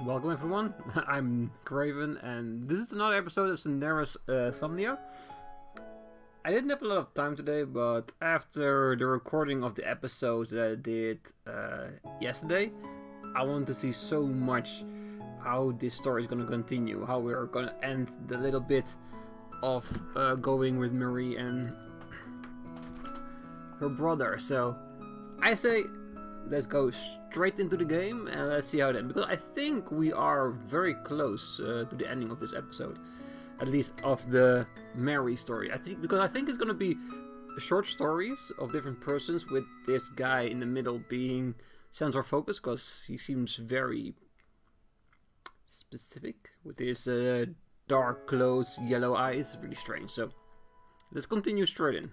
Welcome everyone, I'm Craven and this is another episode of Cineris Somnia. I didn't have a lot of time today, but after the recording of the episode that I did yesterday, I want to see so much how this story is going to continue, how we're going to end the little bit of going with Marie and her brother. So I say let's go straight into the game and let's see how it ends, because I think we are very close to the ending of this episode, at least of the Mary story. I think it's going to be short stories of different persons, with this guy in the middle being central focus because he seems very specific with his dark clothes, yellow eyes. Really strange. So let's continue straight in.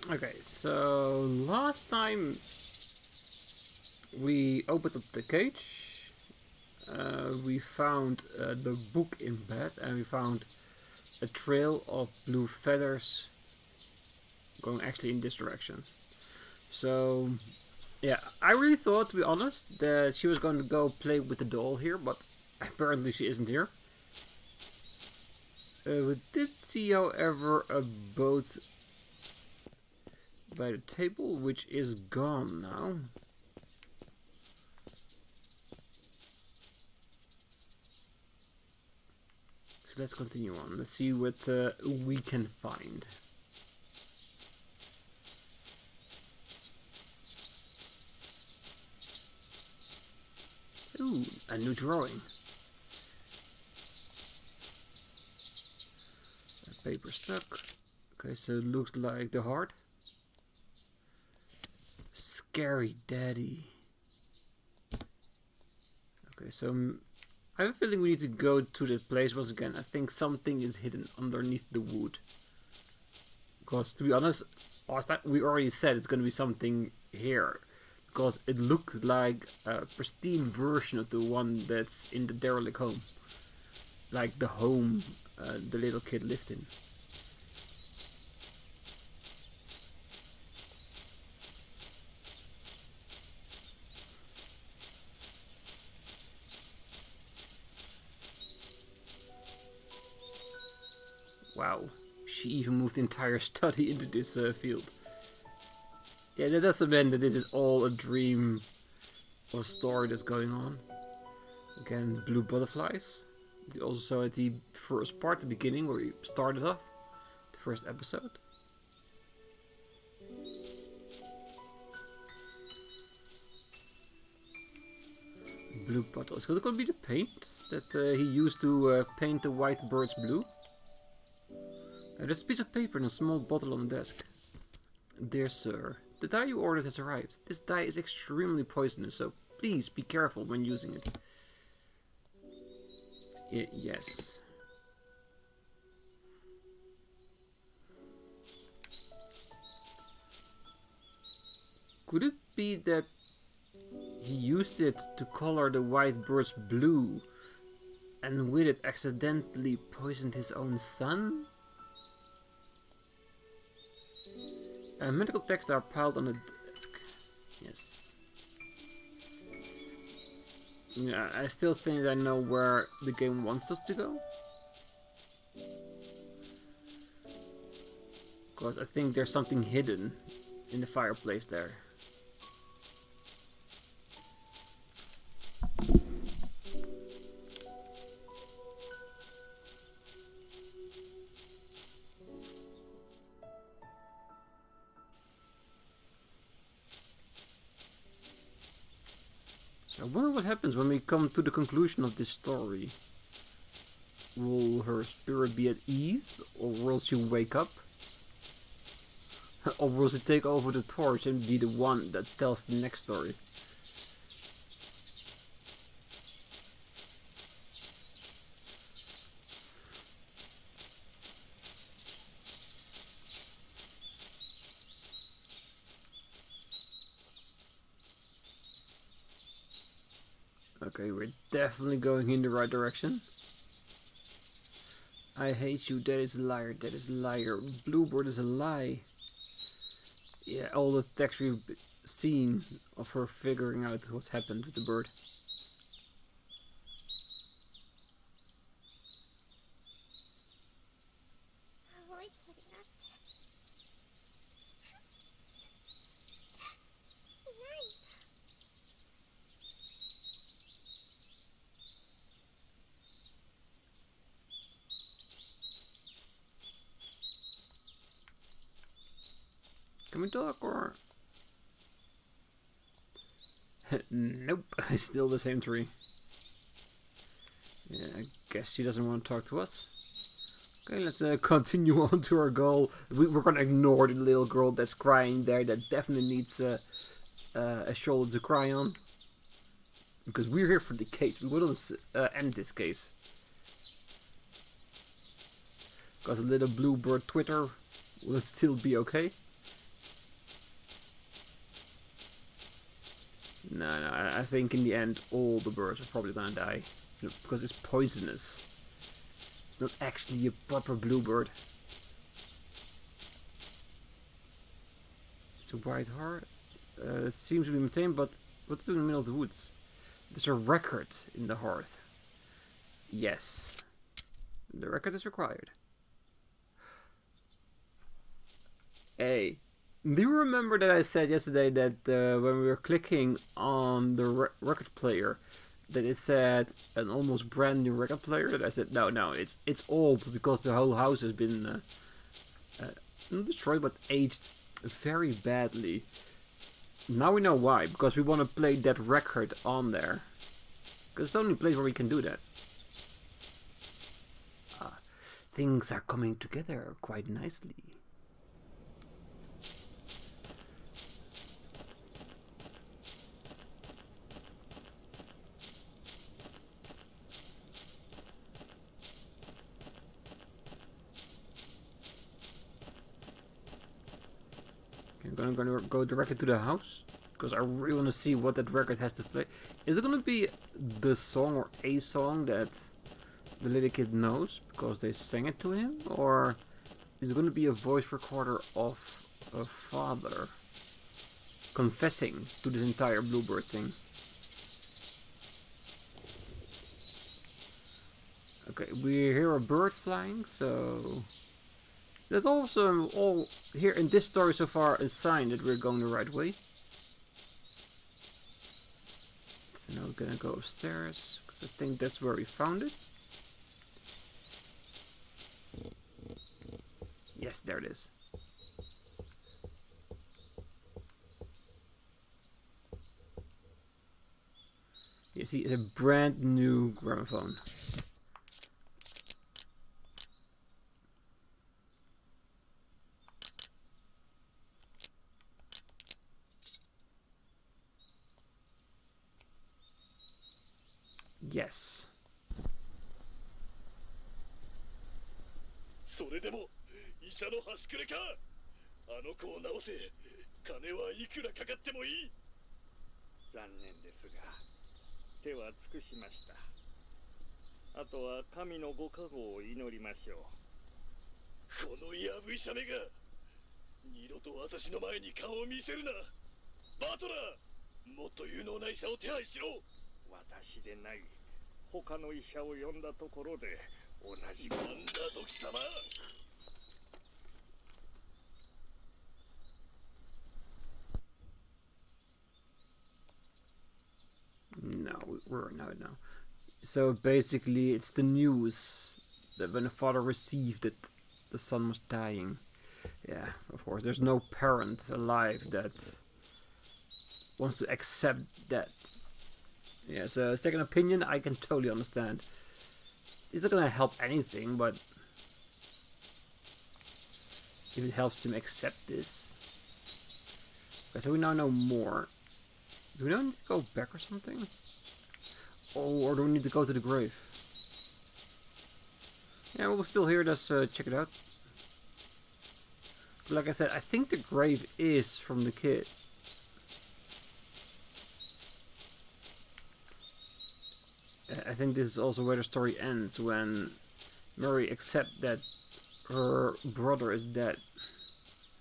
Okay, so last time we opened up the cage, we found the book in bed, and we found a trail of blue feathers going actually in this direction. So yeah, I really thought, to be honest, that she was going to go play with the doll here, but apparently she isn't here. We did see, however, a boat by the table, which is gone now. So let's continue on. Let's see what we can find. Ooh, a new drawing. Paper stuck. Okay, so it looks like the heart. Scary daddy. Okay, so I have a feeling we need to go to that place once again. I think something is hidden underneath the wood. Because, to be honest, last time we already said it's going to be something here. Because it looked like a pristine version of the one that's in the derelict home. Like the home the little kid lived in. Wow, she even moved the entire study into this field. Yeah, that doesn't mean that this is all a dream or story that's going on. Again, blue butterflies. Also at the first part, the beginning, where we started off, the first episode. Blue bottles. Could it be the paint that he used to paint the white birds blue? There's a piece of paper and a small bottle on the desk. Dear sir, the dye you ordered has arrived. This dye is extremely poisonous, so please be careful when using it. Yes. Could it be that he used it to color the white birds blue, and with it accidentally poisoned his own son? Medical texts are piled on the desk. Yes. Yeah, I still think I know where the game wants us to go. Because I think there's something hidden in the fireplace there. I wonder what happens when we come to the conclusion of this story. Will her spirit be at ease, or will she wake up? Or will she take over the torch and be the one that tells the next story? Okay, we're definitely going in the right direction. I hate you, that is a liar, that is a liar. Bluebird is a lie. Yeah, all the text we've seen of her figuring out what's happened with the bird. Can we talk or? Nope, it's still the same tree. Yeah, I guess she doesn't want to talk to us. Okay, let's continue on to our goal. We're gonna ignore the little girl that's crying there. That definitely needs a shoulder to cry on. Because we're here for the case. We will end this case. Because a little bluebird Twitter will still be okay. No, I think in the end all the birds are probably gonna die. Because it's poisonous. It's not actually a proper bluebird. It's a white heart. It seems to be maintained, but what's it doing in the middle of the woods? There's a record in the hearth. Yes. The record is required. Hey. Do you remember that I said yesterday that when we were clicking on the record player, that it said an almost brand new record player? That I said no, it's old because the whole house has been not destroyed but aged very badly. Now we know why, because we want to play that record on there, because it's the only place where we can do that. Things are coming together quite nicely. I'm gonna go directly to the house because I really want to see what that record has to play. Is it gonna be the song or a song that the little kid knows because they sang it to him, or is it gonna be a voice recorder of a father confessing to this entire bluebird thing? Okay, we hear a bird flying, so that's also all here in this story so far a sign that we're going the right way. So now we're gonna go upstairs, because I think that's where we found it. Yes, there it is. You see, it's a brand new gramophone. Yes. それでも医者の端くれか。あの子を治せ。金はいくらかかってもいい。残念ですが、手は尽くしました。あとは神のご加護を祈りましょう。このやぶ医者めが二度と私の前に顔を見せるな。バトラー、もっと有能な医者を手配しろ。私でない。他の医者を呼んだところで同じなんだと貴様。No, we're not now. So basically, it's the news that when the father received it, the son was dying. Yeah, of course. There's no parent alive that wants to accept that. Yeah, so second opinion, I can totally understand. It's not gonna help anything, but if it helps him accept this. Okay, so we now know more. Do we now need to go back or something? Oh, or do we need to go to the grave? Yeah, we'll still here, let's check it out. Like I said, I think the grave is from the kid. I think this is also where the story ends, when Mary accepts that her brother is dead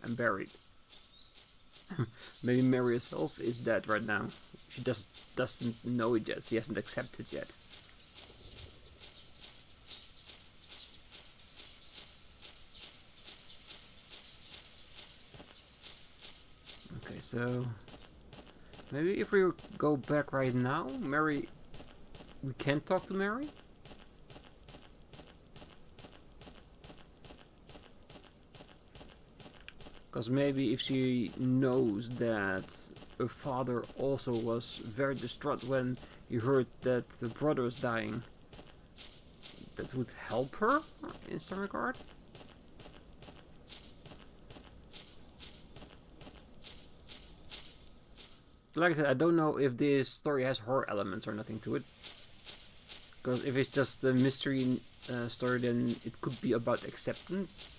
and buried. Maybe Mary herself is dead right now. She just doesn't know it yet. She hasn't accepted yet. Okay, so maybe if we go back right now, Mary, we can talk to Mary? Because maybe if she knows that her father also was very distraught when he heard that the brother was dying, that would help her in some regard? Like I said, I don't know if this story has horror elements or nothing to it. Because if it's just a mystery story, then it could be about acceptance.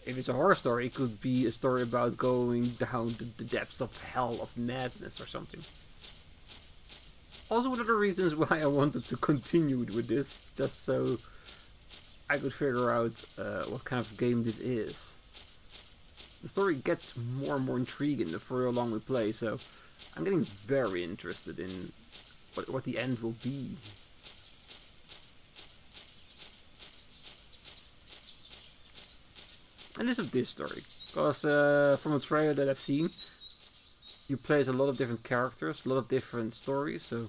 If it's a horror story, it could be a story about going down the depths of hell, of madness or something. Also one of the reasons why I wanted to continue with this, just so I could figure out what kind of game this is. The story gets more and more intriguing the further along we play, so I'm getting very interested in what the end will be. And this of this story, because from a trailer that I've seen, you play as a lot of different characters, a lot of different stories, so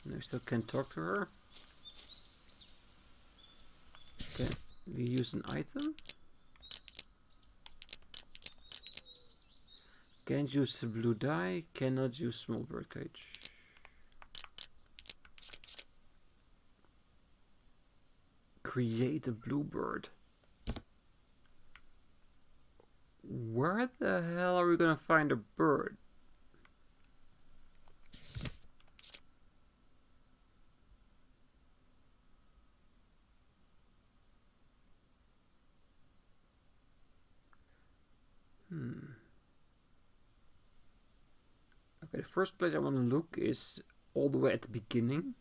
and I still can't talk to her. Okay, we use an item. Can't use the blue dye, cannot use small bird cage. Create a bluebird. Where the hell are we gonna find a bird? Okay, the first place I want to look is all the way at the beginning.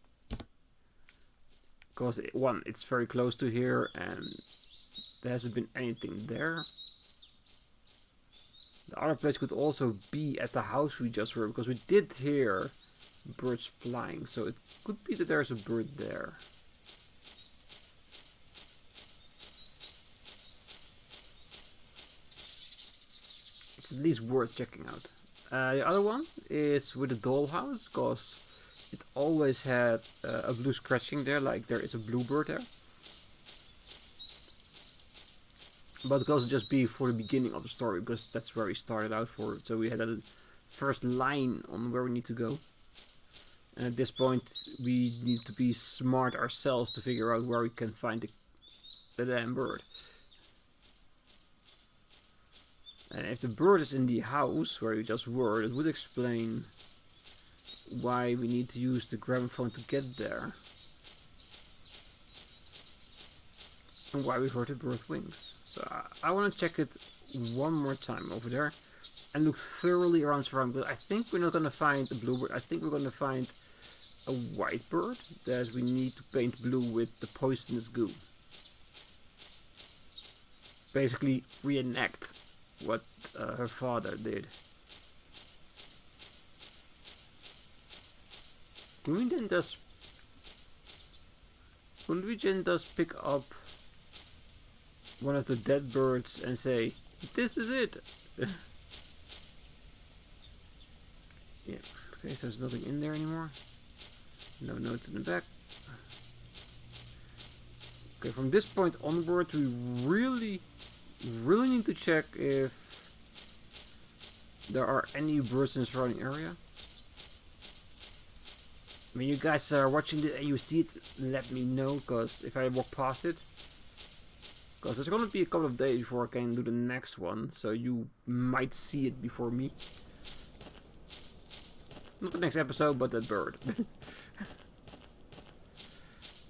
Because one, it's very close to here and there hasn't been anything there. The other place could also be at the house we just were, because we did hear birds flying, so it could be that there's a bird there. It's at least worth checking out. The other one is with the dollhouse, because it always had a blue scratching there, like there is a bluebird there. But it could also just be for the beginning of the story, because that's where we started out for. So we had a first line on where we need to go. And at this point, we need to be smart ourselves to figure out where we can find the damn bird. And if the bird is in the house where we just were, it would explain why we need to use the gramophone to get there. And why we heard the bird wings. So I want to check it one more time over there. And look thoroughly around surrounding. I think we're not going to find a bluebird. I think we're going to find a white bird that we need to paint blue with the poisonous goo. Basically reenact what her father did. Couldn't we then just pick up one of the dead birds and say, "This is it"? Yeah. Okay, so there's nothing in there anymore. No notes in the back. Okay, from this point onward, we really need to check if there are any birds in the surrounding area. When you guys are watching it and you see it, let me know, because if I walk past it, because there's gonna be a couple of days before I can do the next one, so you might see it before me. Not the next episode, but that bird.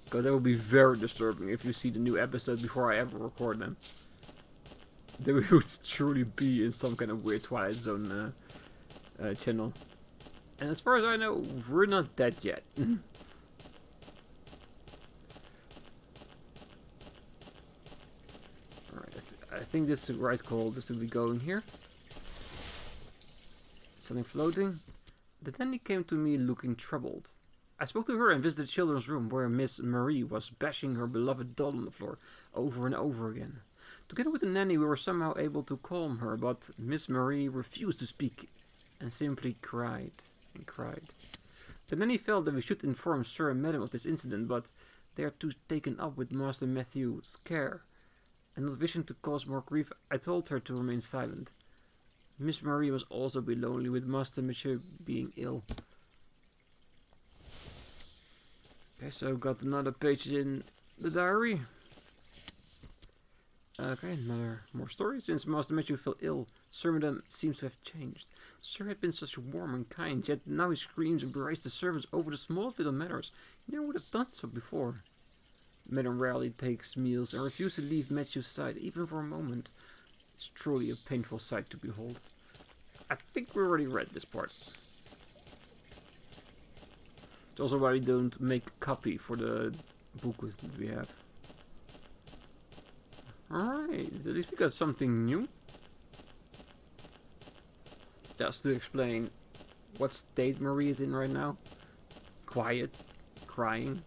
Because that would be very disturbing if you see the new episode before I ever record them. then we would truly be in some kind of weird Twilight Zone channel. And as far as I know, we're not dead yet. Alright, I think this is the right call, just to be going here. Something floating. The nanny came to me looking troubled. I spoke to her and visited the children's room, where Miss Marie was bashing her beloved doll on the floor over and over again. Together with the nanny, we were somehow able to calm her, but Miss Marie refused to speak and simply cried and cried. The nanny felt that we should inform Sir and Madam of this incident, but they are too taken up with Master Matthew's care, and not wishing to cause more grief, I told her to remain silent. Miss Marie must also be lonely with Master Matthew being ill. Okay, so I've got another page in the diary. Okay, more story. Since Master Matthew fell ill, Sir Madam seems to have changed. Sir had been such warm and kind, yet now he screams and berates the servants over the smallest little matters. He never would have done so before. Madam rarely takes meals and refuses to leave Matthew's side, even for a moment. It's truly a painful sight to behold. I think we already read this part. It's also why we don't make a copy for the book that we have. Alright, at least we got something new. Just to explain what state Marie is in right now. Quiet, crying.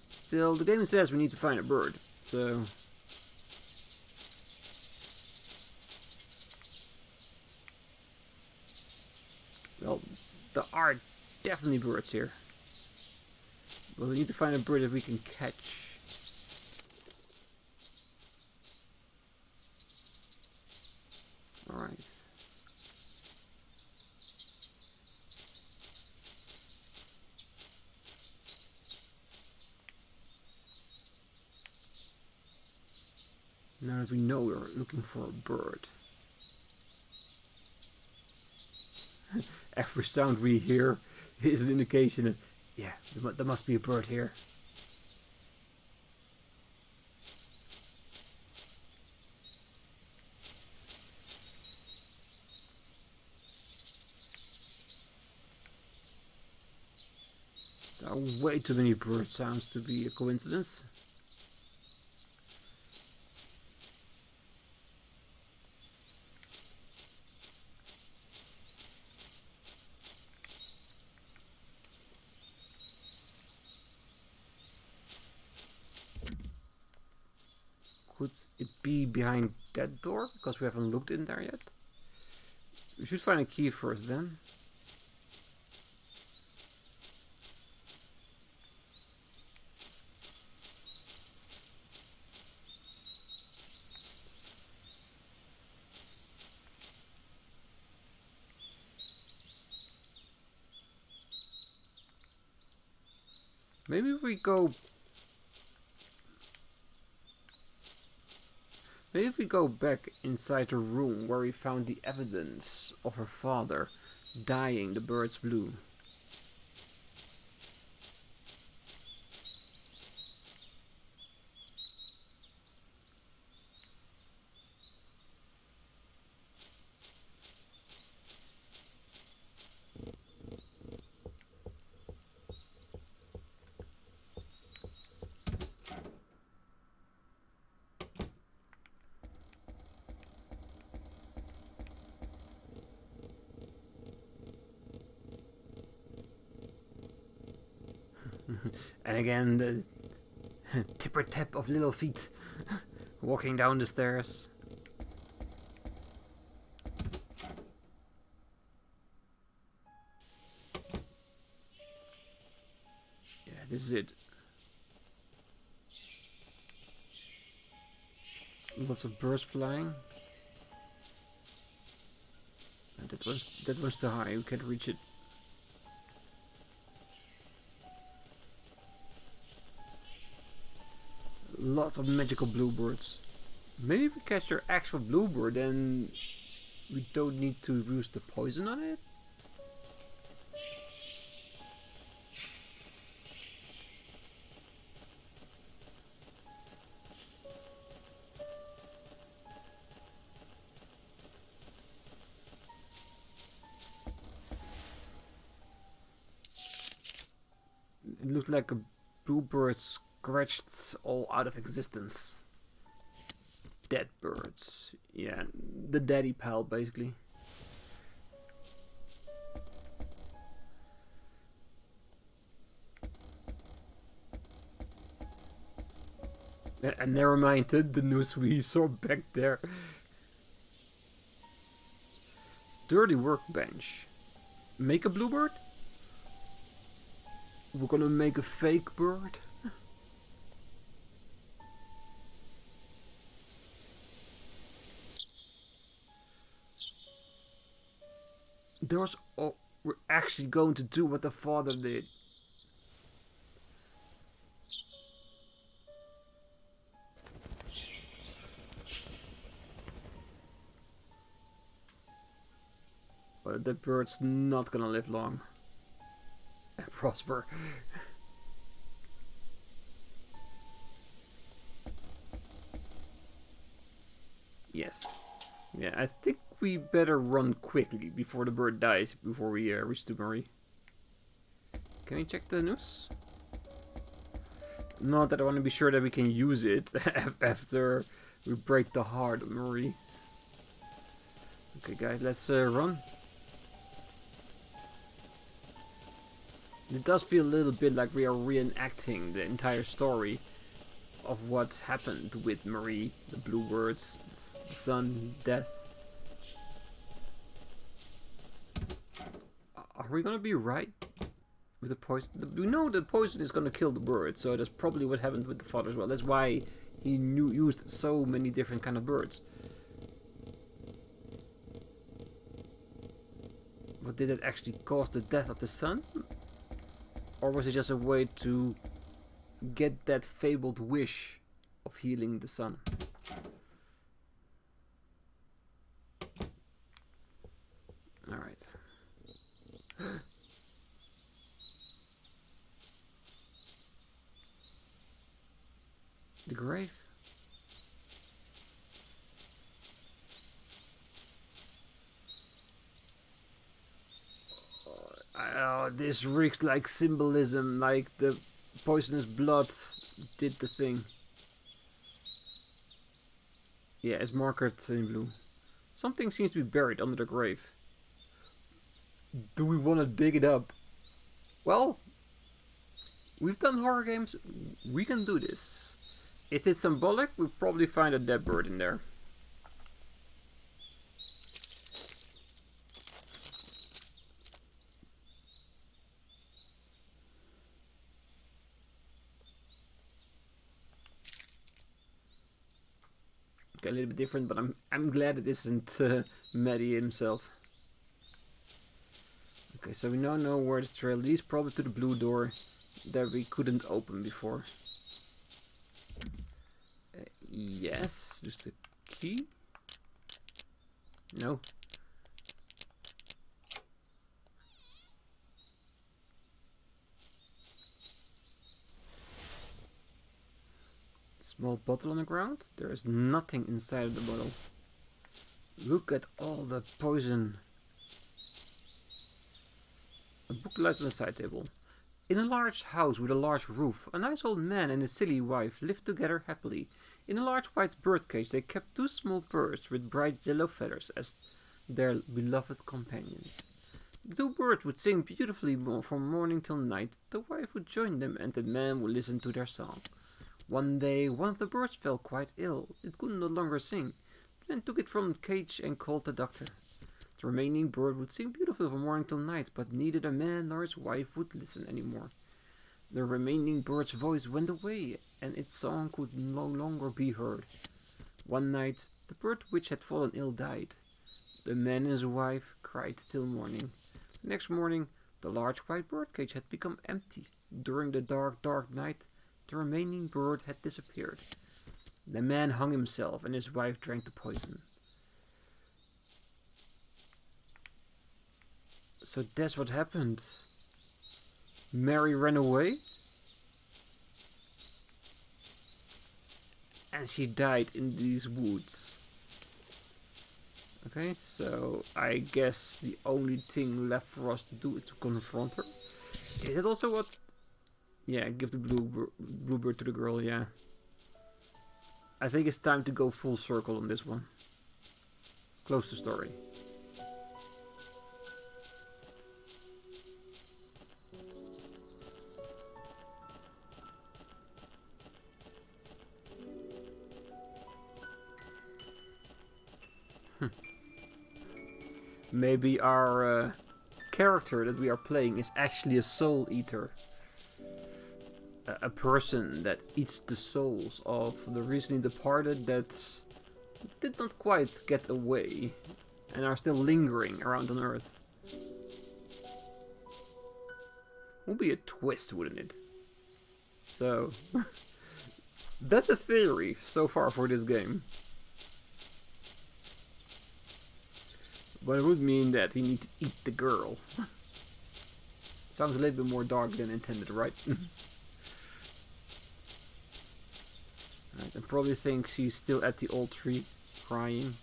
Still, the game says we need to find a bird, so... Well, there are definitely birds here. But we need to find a bird that we can catch. Alright. Now that we know we're looking for a bird. Every sound we hear is an indication that, yeah, there must be a bird here. There are way too many bird sounds to be a coincidence. Could it be behind that door? Because we haven't looked in there yet. We should find a key first then. Maybe we go... Maybe if we go back inside the room where we found the evidence of her father dyeing the birds blue. And again, the tipper tap of little feet walking down the stairs. Yeah, this is it. Lots of birds flying. And that one's too high, we can't reach it. Lots of magical bluebirds. Maybe if we catch their actual bluebird, then we don't need to use the poison on it. looked like a bluebird scratched all out of existence. Dead birds. Yeah, the daddy pal, basically. And never mind the news we saw back there. Dirty workbench. Make a bluebird? We're gonna make a fake bird? There's... Oh, we're actually going to do what the father did. But the bird's not gonna live long. And prosper. Yes. Yeah, I think we better run quickly before the bird dies, before we reach to Marie. Can we check the news? Not that I want to be sure that we can use it after we break the heart of Marie. Okay guys, let's run. It does feel a little bit like we are reenacting the entire story of what happened with Marie, the bluebirds, the sun, death. Are we gonna be right with the poison? We know the poison is gonna kill the bird, so that's probably what happened with the father as well. That's why he used so many different kind of birds. But did it actually cause the death of the son? Or was it just a way to get that fabled wish of healing the sun? Alright. The grave? This reeks like symbolism, like the poisonous blood did the thing. Yeah, it's marked in blue. Something seems to be buried under the grave. Do we want to dig it up? Well, we've done horror games. We can do this. If it's symbolic, we'll probably find a dead bird in there. Okay, a little bit different, but I'm glad it isn't Maddie himself. Okay, so we now know where the trail leads, probably to the blue door that we couldn't open before. Yes, there's the key. No. Small bottle on the ground. There is nothing inside of the bottle. Look at all the poison. A book lies on the side table. In a large house with a large roof, a nice old man and his silly wife lived together happily. In a large white birdcage they kept two small birds with bright yellow feathers as their beloved companions. The two birds would sing beautifully from morning till night. The wife would join them and the man would listen to their song. One day, one of the birds fell quite ill. It could no longer sing. The man took it from the cage and called the doctor. The remaining bird would sing beautifully from morning till night, but neither the man nor his wife would listen anymore. The remaining bird's voice went away, and its song could no longer be heard. One night, the bird which had fallen ill died. The man and his wife cried till morning. The next morning, the large white birdcage had become empty. During the dark, dark night, the remaining bird had disappeared. The man hung himself and his wife drank the poison. So that's what happened. Mary ran away. And she died in these woods. Okay, so I guess the only thing left for us to do is to confront her. Is it also what... Yeah, give the bluebird to the girl, yeah. I think it's time to go full circle on this one. Close the story. Maybe our character that we are playing is actually a soul eater. A person that eats the souls of the recently departed that did not quite get away and are still lingering around on Earth. Would be a twist, wouldn't it? So, that's a theory so far for this game. But it would mean that you need to eat the girl. Sounds a little bit more dark than intended, right? Right, and probably thinks she's still at the old tree, crying.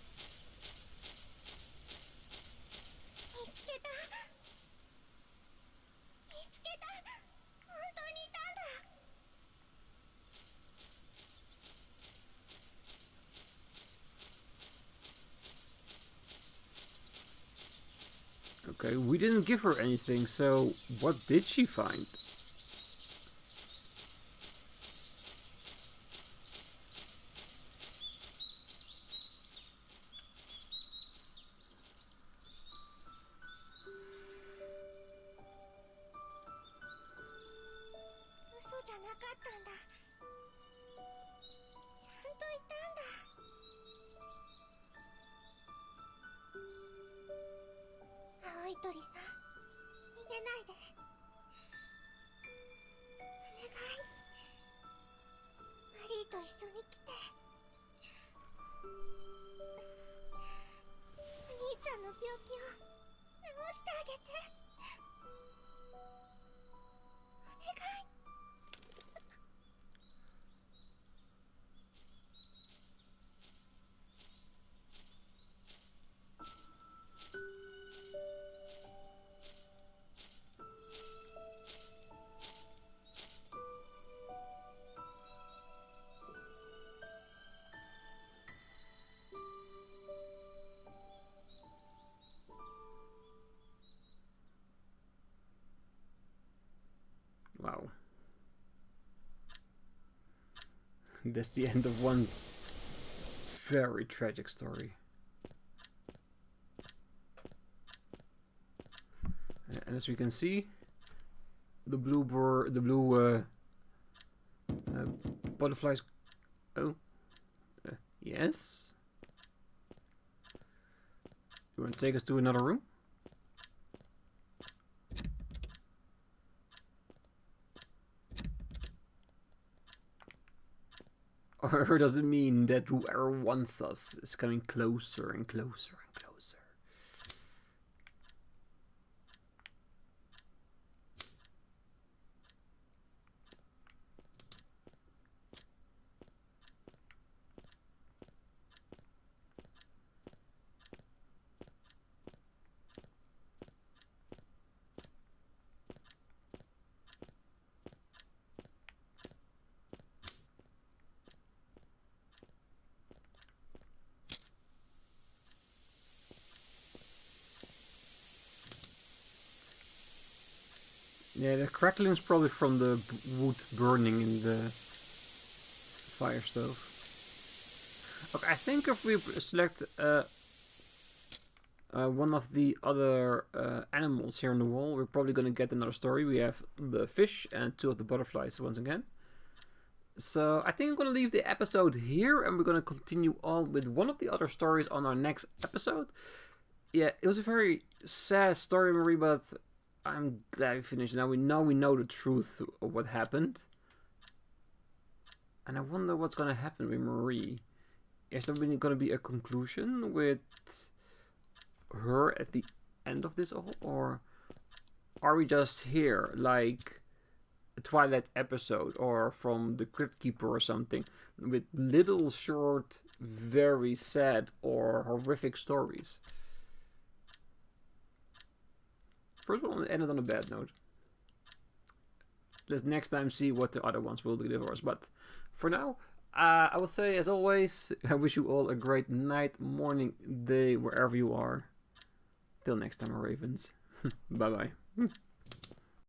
Okay, we didn't give her anything, so what did she find? Wow. That's the end of one very tragic story. And as we can see, the blue butterflies. Oh, yes. You want to take us to another room? Or does it mean that whoever wants us is coming closer and closer and closer? Yeah, the crackling's probably from the wood burning in the fire stove. Okay, I think if we select one of the other animals here on the wall, we're probably going to get another story. We have the fish and two of the butterflies once again. So I think I'm going to leave the episode here and we're going to continue on with one of the other stories on our next episode. Yeah, it was a very sad story, Marie, but I'm glad we finished. Now we know the truth of what happened. And I wonder what's going to happen with Marie. Is there really going to be a conclusion with her at the end of this all? Or are we just here like a Twilight episode or from the Crypt Keeper or something with little short, very sad or horrific stories? First one ended on a bad note. let's next time see what the other ones will deliver us. But for now, I will say, as always, I wish you all a great night, morning, day, wherever you are. Till next time, Ravens. Bye bye.